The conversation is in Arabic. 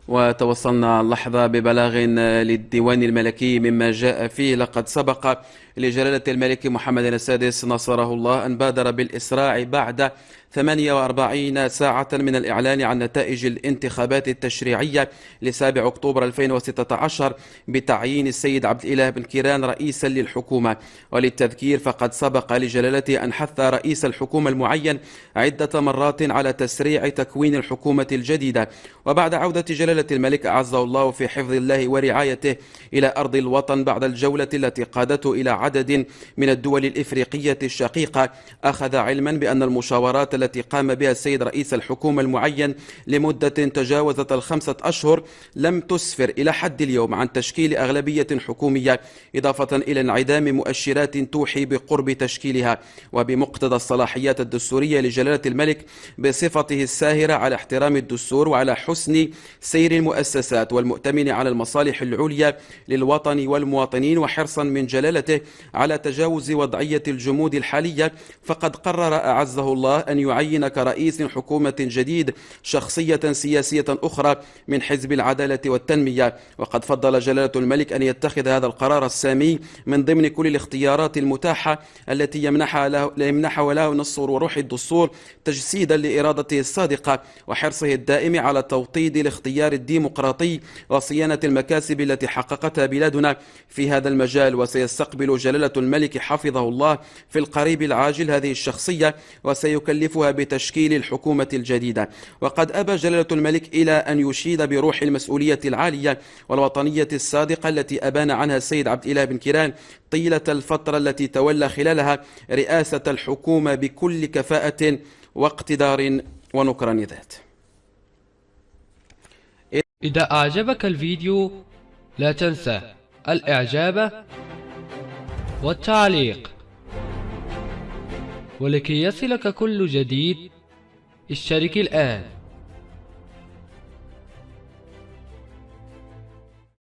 وتوصلنا اللحظة ببلاغ للديوان الملكي مما جاء فيه. لقد سبق لجلالة الملك محمد السادس نصره الله أن بادر بالإسراع بعد 48 ساعة من الإعلان عن نتائج الانتخابات التشريعية ل7 أكتوبر 2016 بتعيين السيد عبد الإله بن كيران رئيسا للحكومة. وللتذكير فقد سبق لجلالته أن حث رئيس الحكومة المعين عدة مرات على تسريع تكوين الحكومة الجديدة. وبعد عودة جلالة الملك أعزه الله في حفظ الله ورعايته إلى أرض الوطن بعد الجولة التي قادته إلى عدد من الدول الإفريقية الشقيقة، أخذ علما بأن المشاورات التي قام بها السيد رئيس الحكومة المعين لمدة تجاوزت ال5 أشهر لم تسفر إلى حد اليوم عن تشكيل أغلبية حكومية، إضافة إلى انعدام مؤشرات توحي بقرب تشكيلها. وبمقتضى الصلاحيات الدستورية لجلالة الملك بصفته الساهرة على احترام الدستور وعلى حسن سير المؤسسات والمؤتمن على المصالح العليا للوطن والمواطنين، وحرصا من جلالته على تجاوز وضعية الجمود الحالية، فقد قرر أعزه الله أن يعين كرئيس حكومة جديد شخصية سياسية أخرى من حزب العدالة والتنمية. وقد فضل جلالة الملك أن يتخذ هذا القرار السامي من ضمن كل الاختيارات المتاحة التي يمنحها له نص وروح الدستور تجسيدا لإرادته الصادقة وحرصه الدائم على توطيد الاختيار الديمقراطي وصيانة المكاسب التي حققتها بلادنا في هذا المجال. وسيستقبل جلالة الملك حفظه الله في القريب العاجل هذه الشخصية وسيكلفها بتشكيل الحكومة الجديدة. وقد أبى جلالة الملك إلى أن يشيد بروح المسؤولية العالية والوطنية الصادقة التي أبان عنها السيد عبد الإله بن كيران طيلة الفترة التي تولى خلالها رئاسة الحكومة بكل كفاءة واقتدار ونكران ذات. إذا أعجبك الفيديو لا تنسى الإعجاب والتعليق، ولكي يصلك كل جديد اشترك الآن.